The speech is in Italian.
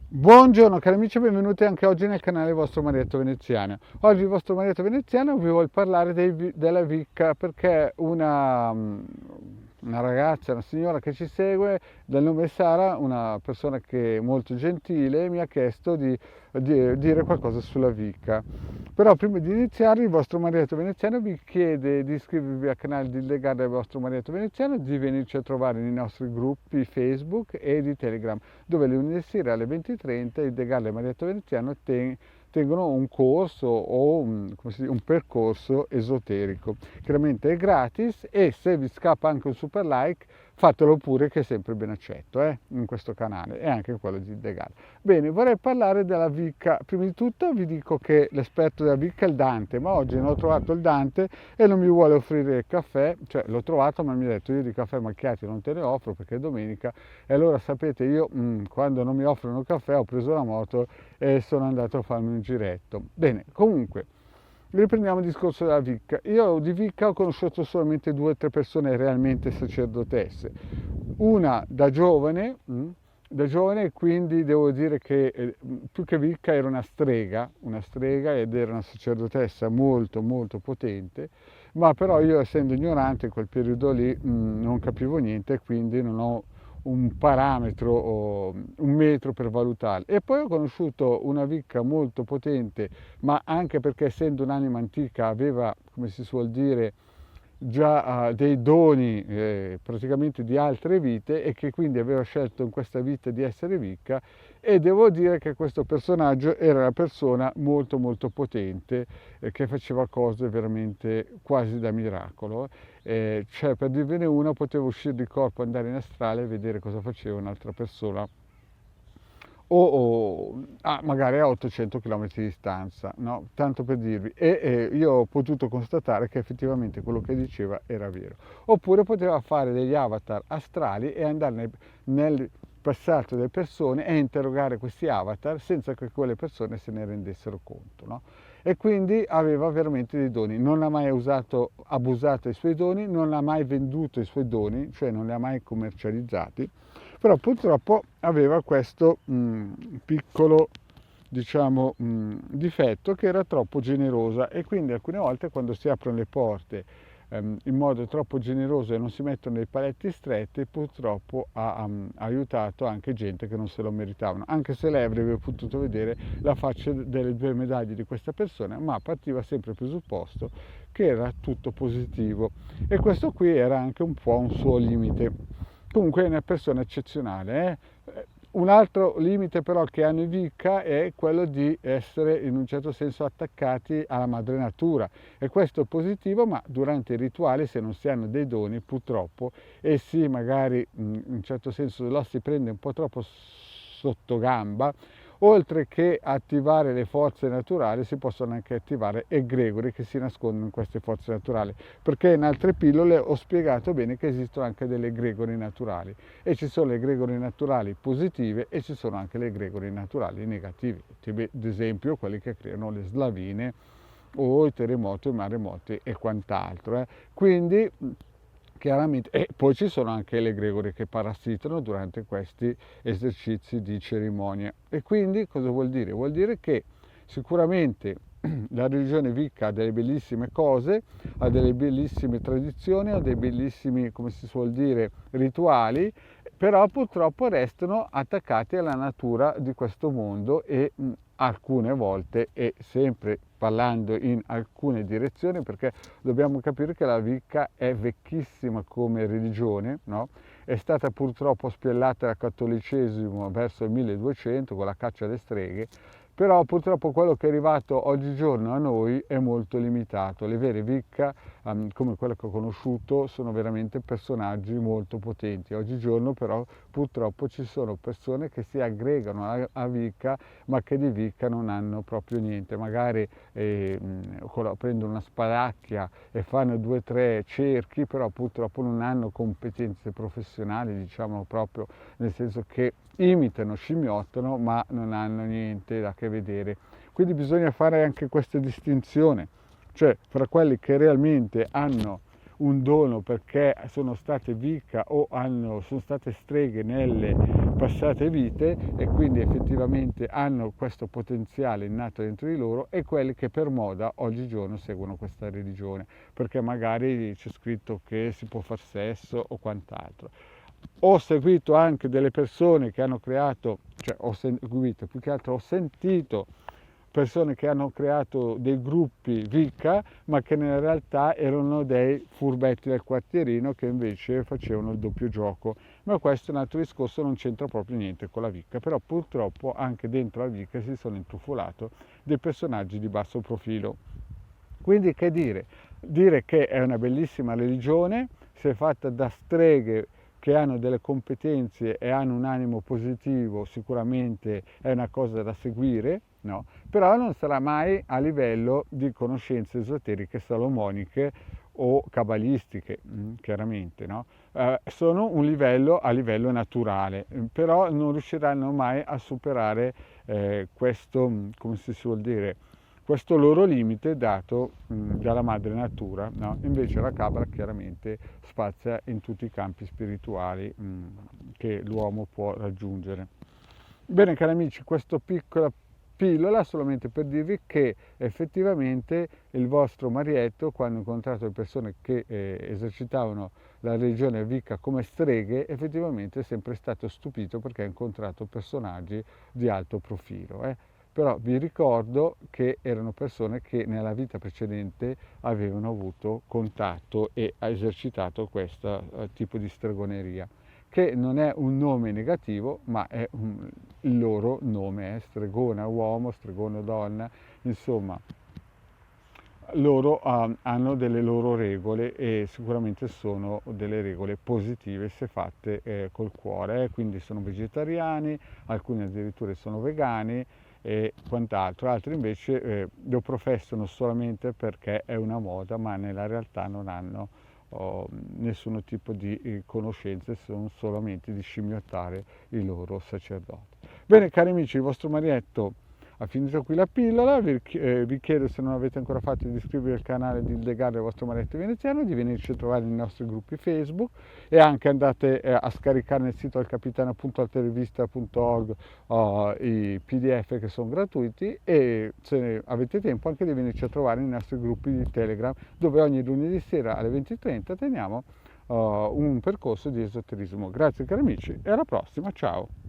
Buongiorno cari amici, benvenuti anche oggi nel canale vostro Marietto Veneziano. Oggi il vostro Marietto Veneziano vi vuole parlare della Vicca perché una ragazza, una signora che ci segue dal nome Sara, una persona che è molto gentile, mi ha chiesto di dire qualcosa sulla Vicca. Però prima di iniziare il vostro Marietto Veneziano vi chiede di iscrivervi al canale di Legare del vostro Marietto Veneziano, di venirci a trovare nei nostri gruppi Facebook e di Telegram, dove le lunedì sera alle 20:30 il Degalle e Marietto Veneziano tengono un corso o un percorso esoterico. Chiaramente è gratis e se vi scappa anche un super like fatelo pure che è sempre ben accetto in questo canale e anche in quello di Degalle. Bene, vorrei parlare della Vicca. Prima di tutto vi dico che l'esperto della Vicca è il Dante, ma oggi non ho trovato il Dante e non mi vuole offrire il caffè, cioè l'ho trovato ma mi ha detto io di caffè macchiati non te ne offro perché è domenica e allora sapete io quando non mi offrono il caffè ho preso la moto e sono andato a farmi un giretto. Bene, comunque riprendiamo il discorso della Vicca. Io di Vicca ho conosciuto solamente 2 o 3 persone realmente sacerdotesse. Una da giovane quindi devo dire che più che Vicca era una strega ed era una sacerdotessa molto molto potente, ma però io essendo ignorante in quel periodo lì non capivo niente e quindi non ho un parametro o un metro per valutarli. E poi ho conosciuto una Vicca molto potente, ma anche perché essendo un'anima antica aveva, come si suol dire, già dei doni praticamente di altre vite e che quindi aveva scelto in questa vita di essere Vicca e devo dire che questo personaggio era una persona molto molto potente che faceva cose veramente quasi da miracolo. Cioè per dirvene una potevo uscire di corpo, andare in astrale e vedere cosa faceva un'altra persona magari a 800 km di distanza, no? Tanto per dirvi. Io ho potuto constatare che effettivamente quello che diceva era vero. Oppure poteva fare degli avatar astrali e andare nel passato delle persone e interrogare questi avatar senza che quelle persone se ne rendessero conto, no? E quindi aveva veramente dei doni, non ha mai abusato dei suoi doni, non ha mai venduto i suoi doni, cioè non li ha mai commercializzati, però purtroppo aveva questo piccolo diciamo, difetto che era troppo generosa e quindi alcune volte quando si aprono le porte in modo troppo generoso e non si mettono dei paletti stretti purtroppo ha aiutato anche gente che non se lo meritavano, anche se lei avrebbe potuto vedere la faccia delle 2 medaglie di questa persona, ma partiva sempre il presupposto che era tutto positivo e questo qui era anche un po' un suo limite. Comunque è una persona eccezionale. Un altro limite però che hanno i Vicca è quello di essere in un certo senso attaccati alla madre natura e questo è positivo, ma durante i rituali se non si hanno dei doni purtroppo e si magari in un certo senso la si prende un po' troppo sotto gamba, oltre che attivare le forze naturali si possono anche attivare egregori che si nascondono in queste forze naturali, perché in altre pillole ho spiegato bene che esistono anche delle egregori naturali e ci sono le egregori naturali positive e ci sono anche le egregori naturali negative, ad esempio quelli che creano le slavine o i terremoti, i maremoti e quant'altro. Quindi chiaramente, e poi ci sono anche le egregori che parassitano durante questi esercizi di cerimonia. E quindi cosa vuol dire? Vuol dire che sicuramente la religione Vicca ha delle bellissime cose, ha delle bellissime tradizioni, ha dei bellissimi, come si suol dire, rituali, però purtroppo restano attaccati alla natura di questo mondo e alcune volte e sempre parlando in alcune direzioni perché dobbiamo capire che la Vicca è vecchissima come religione, no? È stata purtroppo spiellata dal cattolicesimo verso il 1200 con la caccia alle streghe, però purtroppo quello che è arrivato oggigiorno a noi è molto limitato. Le vere Vicca, come quelle che ho conosciuto, sono veramente personaggi molto potenti. Oggigiorno però purtroppo ci sono persone che si aggregano a Vicca ma che di Vicca non hanno proprio niente. Magari prendono una spadacchia e fanno 2 o 3 cerchi, però purtroppo non hanno competenze professionali, diciamo proprio nel senso che imitano, scimmiottano, ma non hanno niente da che vedere. Quindi bisogna fare anche questa distinzione, cioè fra quelli che realmente hanno un dono perché sono state Wicca o sono state streghe nelle passate vite e quindi effettivamente hanno questo potenziale innato dentro di loro, e quelli che per moda oggigiorno seguono questa religione perché magari c'è scritto che si può far sesso o quant'altro. Ho seguito anche delle persone che hanno creato, cioè ho seguito, più che altro ho sentito persone che hanno creato dei gruppi Wicca, ma che nella realtà erano dei furbetti del quartierino che invece facevano il doppio gioco. Ma questo è un altro discorso, non c'entra proprio niente con la Wicca, però purtroppo anche dentro la Wicca si sono intrufolato dei personaggi di basso profilo. Quindi che dire? Dire che è una bellissima religione, se fatta da streghe che hanno delle competenze e hanno un animo positivo, sicuramente è una cosa da seguire, no? Però non sarà mai a livello di conoscenze esoteriche salomoniche o cabalistiche, chiaramente, no? Sono un livello a livello naturale, però non riusciranno mai a superare questo, come si suol dire, questo loro limite dato dalla madre natura, no? Invece la Cabala chiaramente spazia in tutti i campi spirituali che l'uomo può raggiungere. Bene cari amici, questa piccola pillola solamente per dirvi che effettivamente il vostro Marietto, quando ha incontrato le persone che esercitavano la religione Wicca come streghe, effettivamente è sempre stato stupito perché ha incontrato personaggi di alto profilo. Però vi ricordo che erano persone che nella vita precedente avevano avuto contatto e ha esercitato questo tipo di stregoneria, che non è un nome negativo, ma è il loro nome, stregona uomo, stregona donna, insomma, loro hanno delle loro regole e sicuramente sono delle regole positive se fatte col cuore, quindi sono vegetariani, alcuni addirittura sono vegani e quant'altro, altri invece lo professano solamente perché è una moda, ma nella realtà non hanno nessun tipo di conoscenze, sono solamente di scimmiottare i loro sacerdoti. Bene cari amici, il vostro Marietto ha finito qui la pillola, vi chiedo, se non avete ancora fatto, di iscrivervi al canale di Ildegard del vostro Marietto Veneziano, di venirci a trovare nei nostri gruppi Facebook e anche andate a scaricare nel sito alcapitano.altervista.org i PDF che sono gratuiti, e se avete tempo anche di venirci a trovare nei nostri gruppi di Telegram, dove ogni lunedì sera alle 20:30 teniamo un percorso di esoterismo. Grazie cari amici e alla prossima, ciao!